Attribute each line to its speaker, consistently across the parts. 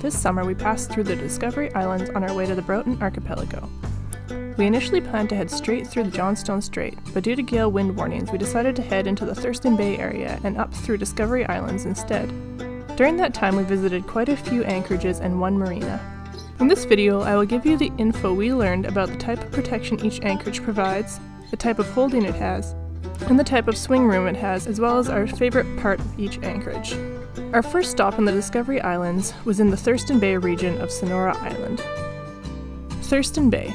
Speaker 1: This summer we passed through the Discovery Islands on our way to the Broughton Archipelago. We initially planned to head straight through the Johnstone Strait, but due to gale wind warnings we decided to head into the Thurston Bay area and up through Discovery Islands instead. During that time we visited quite a few anchorages and one marina. In this video I will give you the info we learned about the type of protection each anchorage provides, the type of holding it has, and the type of swing room it has, as well as our favorite part of each anchorage. Our first stop on the Discovery Islands was in the Thurston Bay region of Cordero Island. Thurston Bay.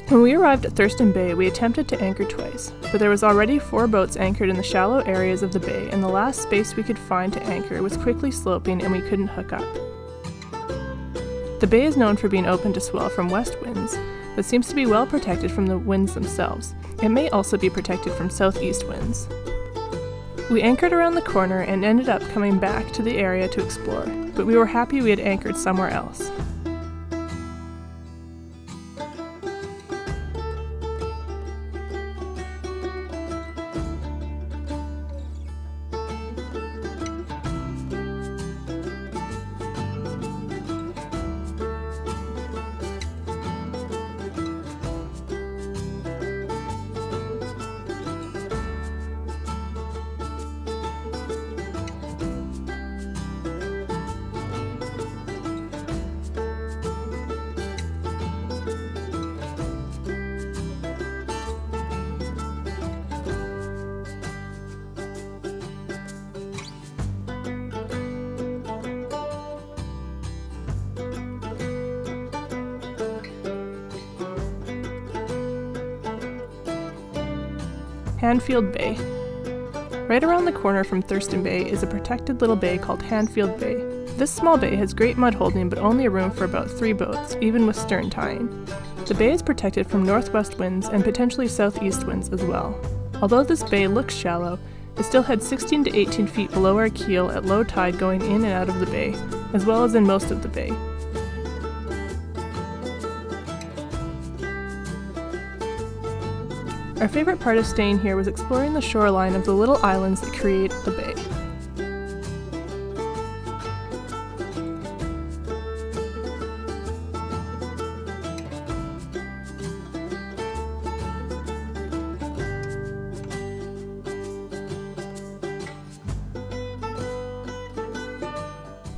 Speaker 1: When we arrived at Thurston Bay, we attempted to anchor twice, but there was already 4 boats anchored in the shallow areas of the bay, and the last space we could find to anchor was quickly sloping and we couldn't hook up. The bay is known for being open to swell from west winds, but seems to be well protected from the winds themselves. It may also be protected from southeast winds. We anchored around the corner and ended up coming back to the area to explore, but we were happy we had anchored somewhere else. Hanfield Bay. Right around the corner from Thurston Bay is a protected little bay called Hanfield Bay. This small bay has great mud holding but only room for about 3 boats, even with stern tying. The bay is protected from northwest winds and potentially southeast winds as well. Although this bay looks shallow, it still had 16 to 18 feet below our keel at low tide going in and out of the bay, as well as in most of the bay. Our favorite part of staying here was exploring the shoreline of the little islands that create the bay.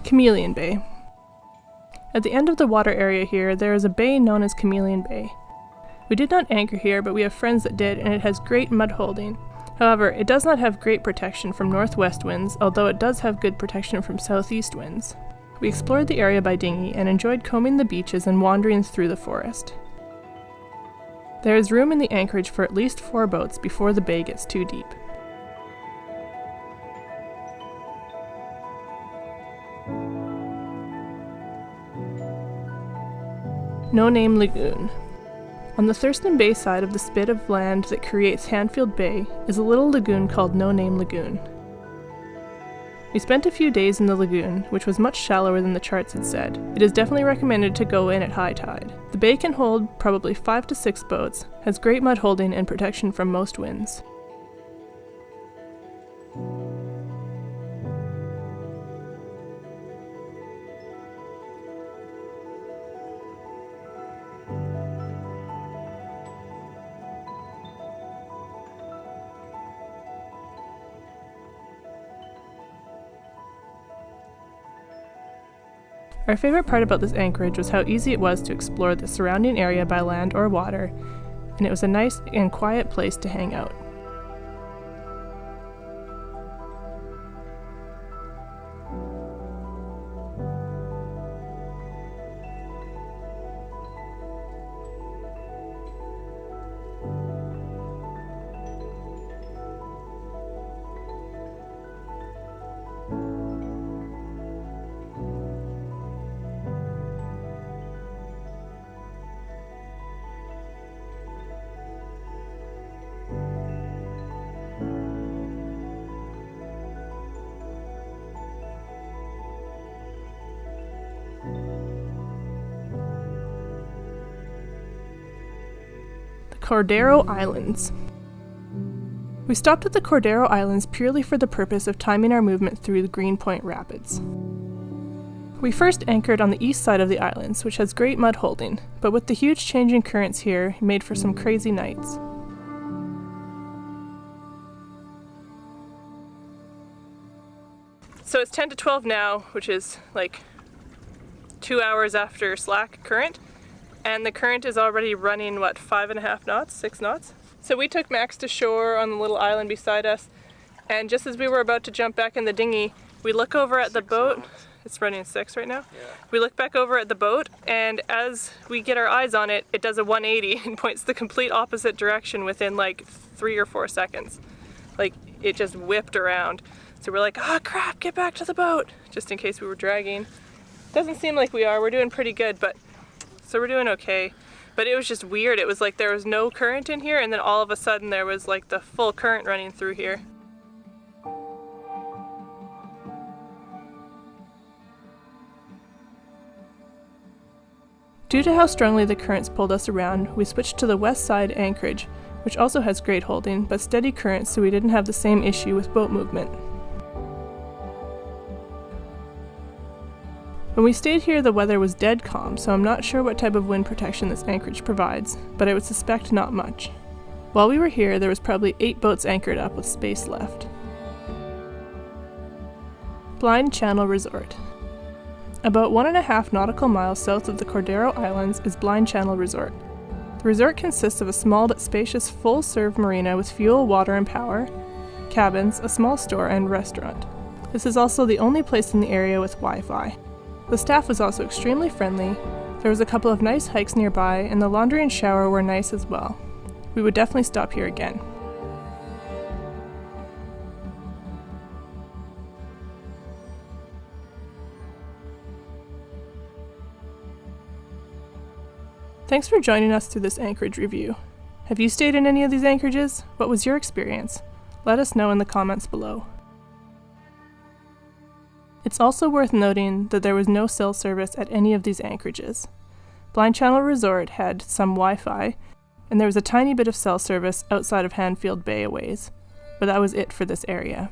Speaker 1: Chameleon Bay. At the end of the water area here, there is a bay known as Chameleon Bay. We did not anchor here, but we have friends that did, and it has great mud holding. However, it does not have great protection from northwest winds, although it does have good protection from southeast winds. We explored the area by dinghy and enjoyed combing the beaches and wandering through the forest. There is room in the anchorage for at least 4 boats before the bay gets too deep. Name Lagoon. On the Thurston Bay side of the spit of land that creates Hanfield Bay is a little lagoon called Name Lagoon. We spent a few days in the lagoon, which was much shallower than the charts had said. It is definitely recommended to go in at high tide. The bay can hold probably 5 to 6 boats, has great mud holding and protection from most winds. Our favorite part about this anchorage was how easy it was to explore the surrounding area by land or water, and it was a nice and quiet place to hang out. Cordero Islands. We stopped at the Cordero Islands purely for the purpose of timing our movement through the Green Point Rapids. We first anchored on the east side of the islands, which has great mud holding, but with the huge changing currents here, it made for some crazy nights. So it's 10 to 12 now, which is like 2 hours after slack current, and the current is already running, 5.5 knots, 6 knots? So we took Max to shore on the little island beside us, and just as we were about to jump back in the dinghy, we look over at the boat. It's running 6 right now. Yeah. We look back over at the boat, and as we get our eyes on it, it does a 180 and points the complete opposite direction within like 3 or 4 seconds. Like, it just whipped around. So we're like, oh crap, get back to the boat, just in case we were dragging. Doesn't seem like we are. We're doing pretty good, but so we're doing okay. But it was just weird. It was like there was no current in here, and then all of a sudden there was like the full current running through here. Due to how strongly the currents pulled us around, we switched to the west side Anchorage, which also has great holding, but steady currents, so we didn't have the same issue with boat movement. When we stayed here, the weather was dead calm, so I'm not sure what type of wind protection this anchorage provides, but I would suspect not much. While we were here, there was probably 8 boats anchored up with space left. Blind Channel Resort. About 1.5 nautical miles south of the Cordero Islands is Blind Channel Resort. The resort consists of a small but spacious full-serve marina with fuel, water, and power, cabins, a small store, and restaurant. This is also the only place in the area with Wi-Fi. The staff was also extremely friendly, there was a couple of nice hikes nearby, and the laundry and shower were nice as well. We would definitely stop here again. Thanks for joining us through this Anchorage review. Have you stayed in any of these anchorages? What was your experience? Let us know in the comments below. It's also worth noting that there was no cell service at any of these anchorages. Blind Channel Resort had some Wi-Fi, and there was a tiny bit of cell service outside of Hanfield Bay a ways, but that was it for this area.